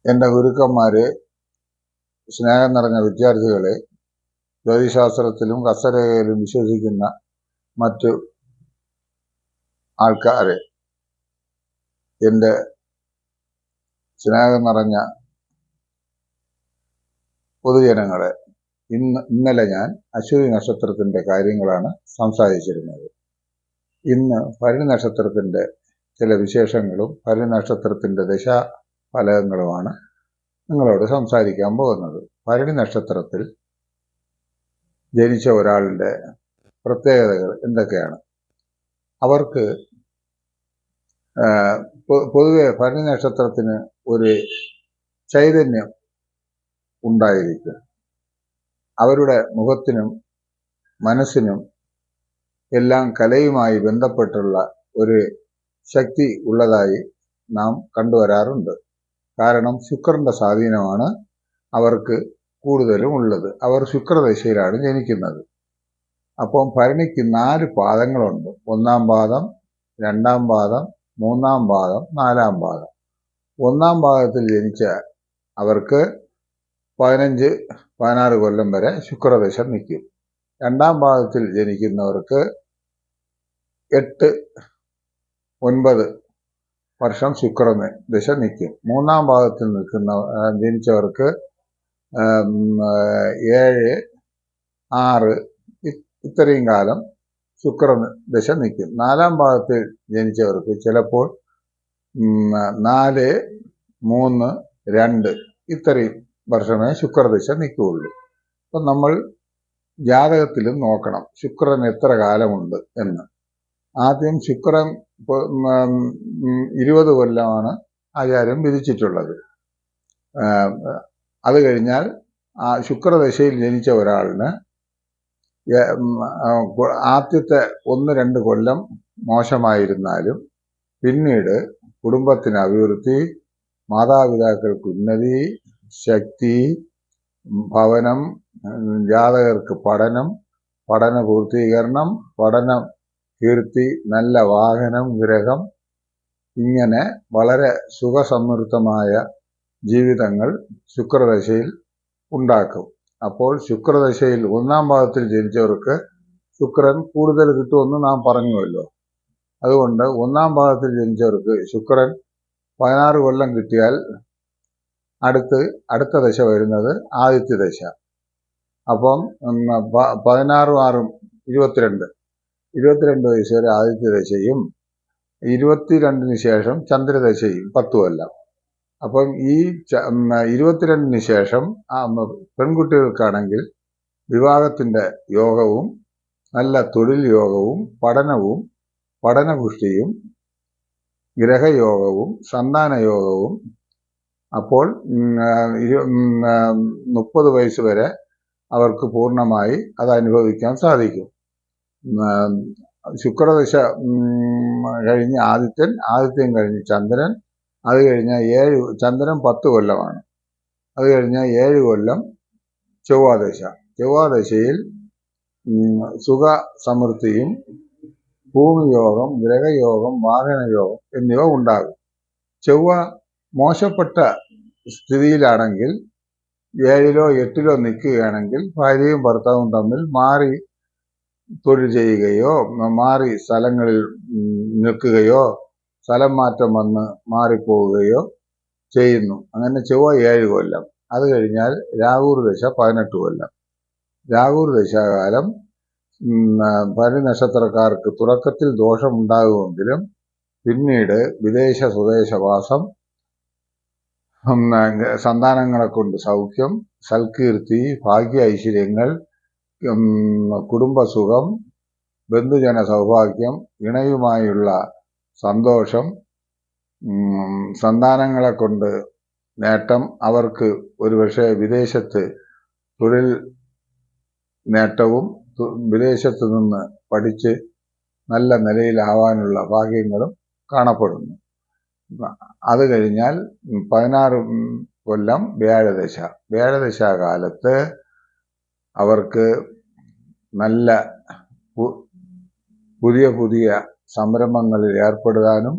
എൻ്റെ ഗുരുക്കന്മാര്, സ്നേഹം നിറഞ്ഞ വിദ്യാർത്ഥികളെ, ജ്യോതിശാസ്ത്രത്തിലും ഹസ്തരേഖയിലും വിശ്വസിക്കുന്ന മറ്റു ആൾക്കാരെ, എൻ്റെ സ്നേഹം നിറഞ്ഞ പൊതുജനങ്ങളെ, ഇന്നലെ ഞാൻ അശ്വതി നക്ഷത്രത്തിൻ്റെ കാര്യങ്ങളാണ് സംസാരിച്ചിരുന്നത്. ഇന്ന് ഭരണി നക്ഷത്രത്തിൻ്റെ ചില വിശേഷങ്ങളും ഭരണി നക്ഷത്രത്തിൻ്റെ ദശാഫലങ്ങളുമാണ് നിങ്ങളോട് സംസാരിക്കാൻ പോകുന്നത്. ഭരണി നക്ഷത്രത്തിൽ ജനിച്ച ഒരാളുടെ പ്രത്യേകതകൾ എന്തൊക്കെയാണ്? അവർക്ക് പൊതുവെ ഭരണി നക്ഷത്രത്തിന് ഒരു ചൈതന്യം ഉണ്ടായിരിക്കും. അവരുടെ മുഖത്തിനും മനസ്സിനും എല്ലാം കലയുമായി ബന്ധപ്പെട്ടുള്ള ഒരു ശക്തി ഉള്ളതായി നാം കണ്ടുവരാറുണ്ട്. കാരണം ശുക്രന്റെ സ്വാധീനമാണ് അവർക്ക് കൂടുതലും ഉള്ളത്. അവർ ശുക്രദശയിലാണ് ജനിക്കുന്നത്. അപ്പം ഭരണിക്ക് 4 പാദങ്ങളുണ്ട്. 1-ാം പാദം, 2-ാം പാദം, 3-ാം പാദം, 4-ാം പാദം. 1-ാം പാദത്തിൽ ജനിച്ച അവർക്ക് 15-16 കൊല്ലം വരെ ശുക്രദശ നിൽക്കും. 2-ാം പാദത്തിൽ ജനിക്കുന്നവർക്ക് 8-9 വർഷം ശുക്രദശ നിൽക്കും. 3-ാം പാദത്തിൽ ജനിച്ചവർക്ക് 7-6 ഇത്രയും കാലം ശുക്രദശ നിൽക്കും. 4-ാം പാദത്തിൽ ജനിച്ചവർക്ക് ചിലപ്പോൾ 4-3-2 ഇത്രയും വർഷമേ ശുക്രദശ നിൽക്കുകയുള്ളൂ. അപ്പം നമ്മൾ ജാതകത്തിലും നോക്കണം ശുക്രൻ എത്ര കാലമുണ്ട് എന്ന്. ആദ്യം ശുക്രൻ 20 കൊല്ലമാണ് ആചാര്യം വിധിച്ചിട്ടുള്ളത്. അത് കഴിഞ്ഞാൽ ആ ശുക്രദശയിൽ ജനിച്ച ഒരാളിന് ആദ്യത്തെ 1-2 കൊല്ലം മോശമായിരുന്നാലും പിന്നീട് കുടുംബത്തിന് അഭിവൃദ്ധി, മാതാപിതാക്കൾക്ക് ഉന്നതി, ശക്തി, ഭവനം, ജാതകർക്ക് പഠന പൂർത്തീകരണം, പഠന കീർത്തി, നല്ല വാഹനം, ഗ്രഹം, ഇങ്ങനെ വളരെ സുഖസമൃദ്ധമായ ജീവിതങ്ങൾ ശുക്രദശയിൽ ഉണ്ടാക്കും. അപ്പോൾ ശുക്രദശയിൽ 1-ാം പാദത്തിൽ ജനിച്ചവർക്ക് ശുക്രൻ കൂടുതൽ കിട്ടുമെന്ന് നാം പറഞ്ഞുവല്ലോ. അതുകൊണ്ട് 1-ാം പാദത്തിൽ ജനിച്ചവർക്ക് ശുക്രൻ 16 കൊല്ലം കിട്ടിയാൽ അടുത്ത ദശ വരുന്നത് ആദിത്യ ദശ. അപ്പം 16-6 22 വയസ്സ് വരെ ആദിത്യ ദശയും 22-ന് ശേഷം ചന്ദ്രദശയും 10 കൊല്ലം. അപ്പം ഈ 22-ന് ശേഷം പെൺകുട്ടികൾക്കാണെങ്കിൽ വിവാഹത്തിൻ്റെ യോഗവും നല്ല തൊഴിൽ യോഗവും പഠനവും പഠനപുഷ്ടിയും ഗ്രഹയോഗവും സന്താനയോഗവും അപ്പോൾ 30 വയസ്സ് വരെ അവർക്ക് പൂർണ്ണമായി അത് അനുഭവിക്കാൻ സാധിക്കും. ശുക്രദശ കഴിഞ്ഞ് ആദിത്യൻ കഴിഞ്ഞ് ചന്ദ്രൻ, അത് കഴിഞ്ഞ ചന്ദ്രൻ 10 കൊല്ലമാണ്. അത് കഴിഞ്ഞ 7 കൊല്ലം ചൊവ്വാദശയിൽ സുഖ സമൃദ്ധിയും ഭൂമിയോഗം, ഗ്രഹയോഗം, വാഹനയോഗം എന്നിവ ഉണ്ടാകും. ചൊവ്വ മോശപ്പെട്ട സ്ഥിതിയിലാണെങ്കിൽ 7-ലോ 8-ലോ നിൽക്കുകയാണെങ്കിൽ ഭാര്യയും ഭർത്താവും തമ്മിൽ മാറി തൊഴിൽ ചെയ്യുകയോ മാറി സ്ഥലങ്ങളിൽ നിൽക്കുകയോ സ്ഥലം മാറ്റം വന്ന് മാറിപ്പോവുകയോ ചെയ്യുന്നു. അങ്ങനെ ചൊവ്വ 7 കൊല്ലം. അത് കഴിഞ്ഞാൽ രാഹുർ ദശ 18 കൊല്ലം. രാഹുർ ദശാകാലം ഭരണി നക്ഷത്രക്കാർക്ക് തുടക്കത്തിൽ ദോഷമുണ്ടാകുമെങ്കിലും പിന്നീട് വിദേശ സ്വദേശവാസം, സന്താനങ്ങളെ കൊണ്ട് സൗഖ്യം, സൽകീർത്തി, ഭാഗ്യ ഐശ്വര്യങ്ങൾ, കുടുംബസുഖം, ബന്ധുജന സൗഭാഗ്യം, ഇണയുമായുള്ള സന്തോഷം, സന്താനങ്ങളെ കൊണ്ട് നേട്ടം, അവർക്ക് ഒരുപക്ഷെ വിദേശത്ത് തൊഴിൽ നേട്ടവും വിദേശത്ത് നിന്ന് പഠിച്ച് നല്ല നിലയിലാവാനുള്ള ഭാഗ്യങ്ങളും കാണപ്പെടുന്നു. അത് കഴിഞ്ഞാൽ 16 കൊല്ലം വ്യാഴദശാകാലത്ത് അവർക്ക് നല്ല പുതിയ സംരംഭങ്ങളിൽ ഏർപ്പെടുവാനും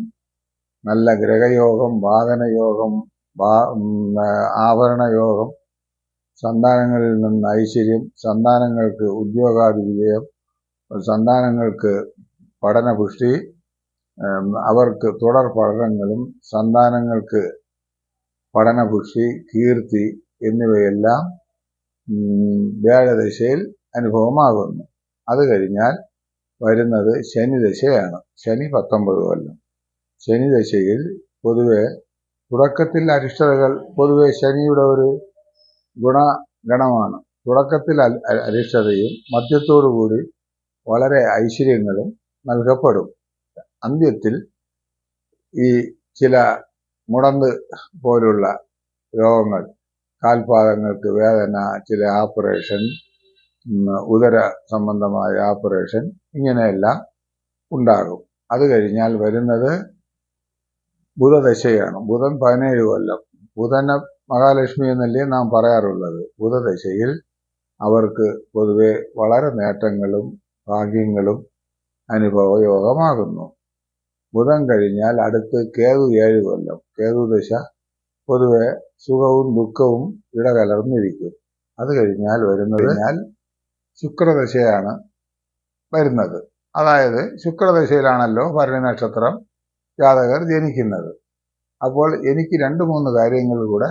നല്ല ഗ്രഹയോഗം, വാഹനയോഗം, ആഭരണ യോഗം, സന്താനങ്ങളിൽ നിന്ന് ഐശ്വര്യം, സന്താനങ്ങൾക്ക് ഉദ്യോഗാദി വിജയം, സന്താനങ്ങൾക്ക് പഠനപുഷ്ടി, അവർക്ക് തുടർ പഠനങ്ങളും സന്താനങ്ങൾക്ക് പഠനപുഷ്ടി, കീർത്തി എന്നിവയെല്ലാം വ്യാഴദശയിൽ അനുഭവമാകുന്നു. അത് കഴിഞ്ഞാൽ വരുന്നത് ശനിദശയാണ്. ശനി 19 കൊല്ലം. ശനിദശയിൽ പൊതുവെ തുടക്കത്തിൽ അരിഷ്ടതകൾ, പൊതുവെ ശനിയുടെ ഒരു ഗണമാണ്. തുടക്കത്തിൽ അരിഷ്ടതയും മധ്യത്തോടുകൂടി വളരെ ഐശ്വര്യങ്ങളും നൽകപ്പെടും. അന്ത്യത്തിൽ ഈ ചില മുടന്ത് പോലുള്ള രോഗങ്ങൾ, കാൽപാദങ്ങൾക്ക് വേദന, ചില ഓപ്പറേഷൻ, ഉദര സംബന്ധമായ ഓപ്പറേഷൻ, ഇങ്ങനെയെല്ലാം ഉണ്ടാകും. അത് കഴിഞ്ഞാൽ വരുന്നത് ബുധദശയാണ്. ബുധൻ 17 കൊല്ലം. ബുധനെ മഹാലക്ഷ്മി എന്നല്ലേ നാം പറയാറുള്ളത്. ബുധദശയിൽ അവർക്ക് പൊതുവെ വളരെ നേട്ടങ്ങളും ഭാഗ്യങ്ങളും അനുഭവയോഗമാകുന്നു. ബുധൻ കഴിഞ്ഞാൽ അടുത്ത് കേതു 7 കൊല്ലം. കേതുദശ പൊതുവെ സുഖവും ദുഃഖവും ഇടകലർന്നിരിക്കും. അത് കഴിഞ്ഞാൽ വരുന്നത് ശുക്രദശയാണ് വരുന്നത്. അതായത് ശുക്രദശയിലാണല്ലോ ഭരണി നക്ഷത്രം ജാതകർ ജനിക്കുന്നത്. അപ്പോൾ എനിക്ക് 2-3 കാര്യങ്ങൾ കൂടെ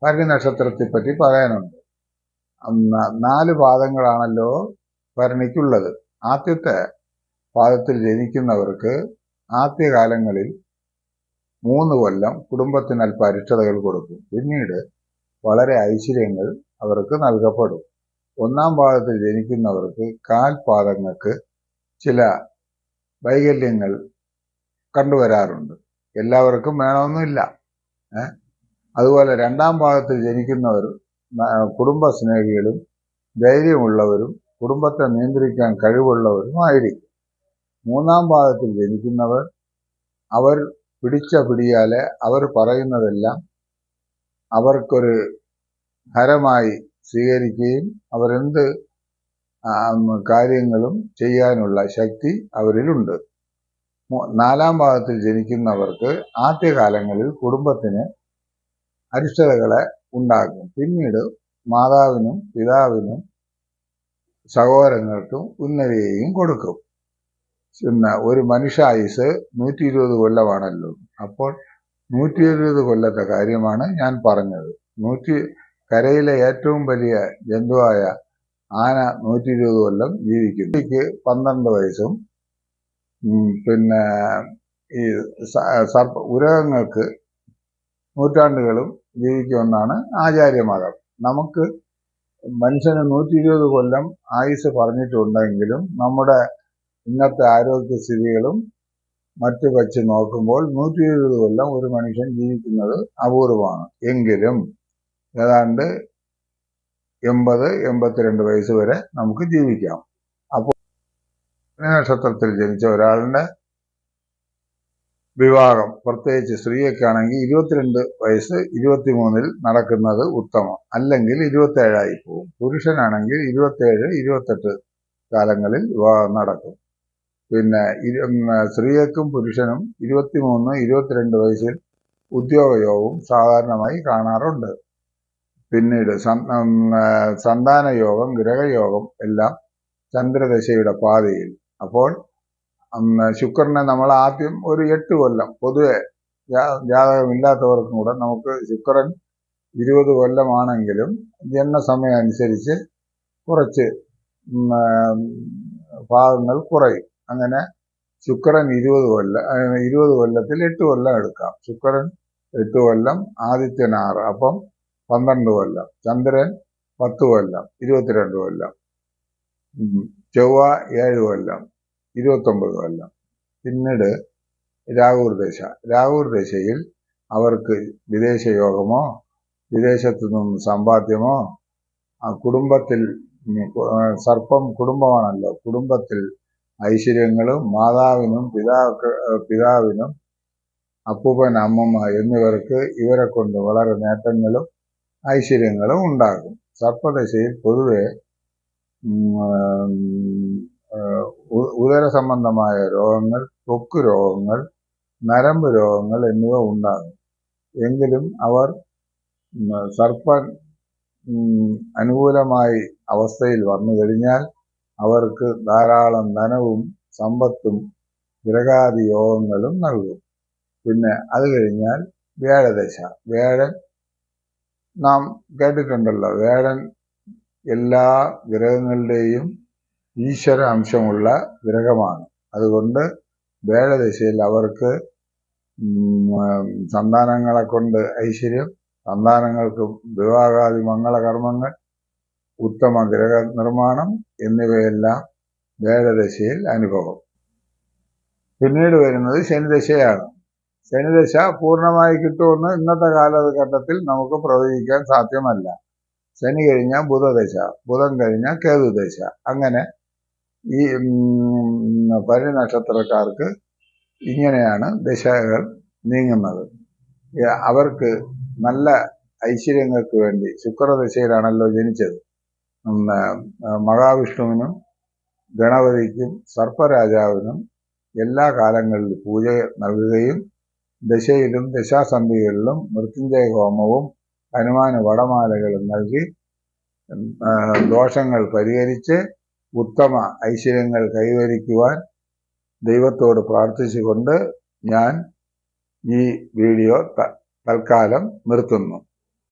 ഭരണി നക്ഷത്രത്തെ പറ്റി പറയാനുണ്ട്. 4 പാദങ്ങളാണല്ലോ ഭരണിക്കുള്ളത്. ആദ്യത്തെ പാദത്തിൽ ജനിക്കുന്നവർക്ക് ആദ്യകാലങ്ങളിൽ 3 കൊല്ലം കുടുംബത്തിന് അല്പ അരിഷ്ടതകൾ കൊടുക്കും. പിന്നീട് വളരെ ഐശ്വര്യങ്ങൾ അവർക്ക് നൽകപ്പെടും. 1-ാം പാദത്തിൽ ജനിക്കുന്നവർക്ക് കാൽപാദങ്ങൾക്ക് ചില വൈകല്യങ്ങൾ കണ്ടുവരാറുണ്ട്. എല്ലാവർക്കും വേണമെന്നില്ല. അതുപോലെ 2-ാം പാദത്തിൽ ജനിക്കുന്നവർ കുടുംബസ്നേഹികളും ധൈര്യമുള്ളവരും കുടുംബത്തെ നിയന്ത്രിക്കാൻ കഴിവുള്ളവരുമായിരിക്കും. 3-ാം പാദത്തിൽ ജനിക്കുന്നവർ അവർ പിടിച്ച പിടിയാലെ അവർ പറയുന്നതെല്ലാം അവർക്കൊരു ഹരമായി സ്വീകരിക്കുകയും അവരെന്ത് കാര്യങ്ങളും ചെയ്യാനുള്ള ശക്തി അവരിലുണ്ട്. 4-ാം പാദത്തിൽ ജനിക്കുന്നവർക്ക് ആദ്യകാലങ്ങളിൽ കുടുംബത്തിന് അരിഷ്ടതകളെ ഉണ്ടാക്കും. പിന്നീട് മാതാവിനും പിതാവിനും സഹോദരങ്ങൾക്കും ഉന്നതിയെയും കൊടുക്കും. പിന്നെ ഒരു മനുഷ്യായുസ് 120 കൊല്ലമാണല്ലോ. അപ്പോൾ 120 കൊല്ലത്തെ കാര്യമാണ് ഞാൻ പറഞ്ഞത്. കരയിലെ ഏറ്റവും വലിയ ജന്തുവായ ആന 120 കൊല്ലം ജീവിക്കും. 12 വയസ്സും പിന്നെ ഈ ഉരകങ്ങൾക്ക് നൂറ്റാണ്ടുകളും ജീവിക്കുമെന്നാണ് ആചാര്യമതം. നമുക്ക് മനുഷ്യന് 120 കൊല്ലം ആയുസ് പറഞ്ഞിട്ടുണ്ടെങ്കിലും നമ്മുടെ ഇന്നത്തെ ആരോഗ്യസ്ഥിതികളും മറ്റു വച്ച് നോക്കുമ്പോൾ 120 കൊല്ലം ഒരു മനുഷ്യൻ ജീവിക്കുന്നത് അപൂർവമാണ്. എങ്കിലും ഏതാണ്ട് 80-82 വയസ്സ് വരെ നമുക്ക് ജീവിക്കാം. അപ്പോൾ നക്ഷത്രത്തിൽ ജനിച്ച ഒരാളുടെ വിവാഹം, പ്രത്യേകിച്ച് സ്ത്രീയൊക്കെയാണെങ്കിൽ 22 വയസ്സ് 23-ൽ നടക്കുന്നത് ഉത്തമം. അല്ലെങ്കിൽ 27 പോകും. പുരുഷനാണെങ്കിൽ 27-28 കാലങ്ങളിൽ വിവാഹം നടക്കും. പിന്നെ സ്ത്രീക്കും പുരുഷനും 23-22 വയസ്സിൽ ഉദ്യോഗയോഗവും സാധാരണമായി കാണാറുണ്ട്. പിന്നീട് സന്താനയോഗം, ഗ്രഹയോഗം എല്ലാം ചന്ദ്രദശയുടെ പാതയിൽ. അപ്പോൾ ശുക്രനെ നമ്മൾ ആദ്യം ഒരു 8 കൊല്ലം, പൊതുവെ ജാതകമില്ലാത്തവർക്കും കൂടെ നമുക്ക് ശുക്രൻ 20 കൊല്ലമാണെങ്കിലും ജന്മസമയം അനുസരിച്ച് കുറച്ച് ഭാഗങ്ങൾ കുറയും. അങ്ങനെ ശുക്രൻ 20 കൊല്ലത്തിൽ 8 കൊല്ലം എടുക്കാം. ശുക്രൻ 8 കൊല്ലം, ആദിത്യൻ 6, അപ്പം 12 കൊല്ലം. ചന്ദ്രൻ 10 കൊല്ലം, 22 കൊല്ലം. ചൊവ്വ 7 കൊല്ലം, 29 കൊല്ലം. പിന്നീട് രാഹുർ ദശയിൽ അവർക്ക് വിദേശയോഗമോ വിദേശത്തു നിന്ന് സമ്പാദ്യമോ, കുടുംബത്തിൽ സർപ്പം കുടുംബമാണല്ലോ, കുടുംബത്തിൽ ഐശ്വര്യങ്ങളും മാതാവിനും പിതാവിനും അപ്പൂപ്പൻ അമ്മമ്മ എന്നിവർക്ക് ഇവരെ കൊണ്ട് വളരെ നേട്ടങ്ങളും ഐശ്വര്യങ്ങളും ഉണ്ടാകും. സർപ്പദശയിൽ പൊതുവെ ഉദര സംബന്ധമായ രോഗങ്ങൾ, ത്വക്ക് രോഗങ്ങൾ, നരമ്പ് രോഗങ്ങൾ എന്നിവ ഉണ്ടാകും. എങ്കിലും അവർ സർപ്പൻ അനുകൂലമായി അവസ്ഥയിൽ വന്നു കഴിഞ്ഞാൽ അവർക്ക് ധാരാളം ധനവും സമ്പത്തും ഗ്രഹാദി യോഗങ്ങളും നൽകും. പിന്നെ അത് കഴിഞ്ഞാൽ വ്യാഴദശ. വ്യാഴൻ നാം കേട്ടിട്ടുണ്ടല്ലോ, വ്യാഴൻ എല്ലാ ഗ്രഹങ്ങളുടെയും ഈശ്വര അംശമുള്ള ഗ്രഹമാണ്. അതുകൊണ്ട് വ്യാഴദശയിൽ അവർക്ക് സന്താനങ്ങളെ കൊണ്ട് ഐശ്വര്യം, സന്താനങ്ങൾക്ക് വിവാഹാദി മംഗളകർമ്മങ്ങൾ, ഉത്തമ ഗ്രഹ നിർമ്മാണം എന്നിവയെല്ലാം വ്യാഴദശയിൽ അനുഭവം. പിന്നീട് വരുന്നത് ശനിദശയാണ്. ശനിദശ പൂർണ്ണമായി കിട്ടുമെന്ന് ഇന്നത്തെ കാലഘട്ടത്തിൽ നമുക്ക് പ്രവചിക്കാൻ സാധ്യമല്ല. ശനി കഴിഞ്ഞാൽ ബുധദശ, ബുധൻ കഴിഞ്ഞാൽ കേതുദശ. അങ്ങനെ ഈ ഭരണി നക്ഷത്രക്കാർക്ക് ഇങ്ങനെയാണ് ദശകൾ നീങ്ങുന്നത്. അവർക്ക് നല്ല ഐശ്വര്യങ്ങൾക്ക് വേണ്ടി ശുക്രദശയിലാണല്ലോ ജനിച്ചത്. മഹാവിഷ്ണുവിനും ഗണപതിക്കും സർപ്പരാജാവിനും എല്ലാ കാലങ്ങളിലും പൂജ നൽകുകയും ദശയിലും ദശാസന്ധികളിലും മൃത്യുഞ്ജയ ഹോമവും ഹനുമാന് വടമാലകളും നൽകി ദോഷങ്ങൾ പരിഹരിച്ച് ഉത്തമ ഐശ്വര്യങ്ങൾ കൈവരിക്കുവാൻ ദൈവത്തോട് പ്രാർത്ഥിച്ചുകൊണ്ട് ഞാൻ ഈ വീഡിയോ തൽക്കാലം നിർത്തുന്നു.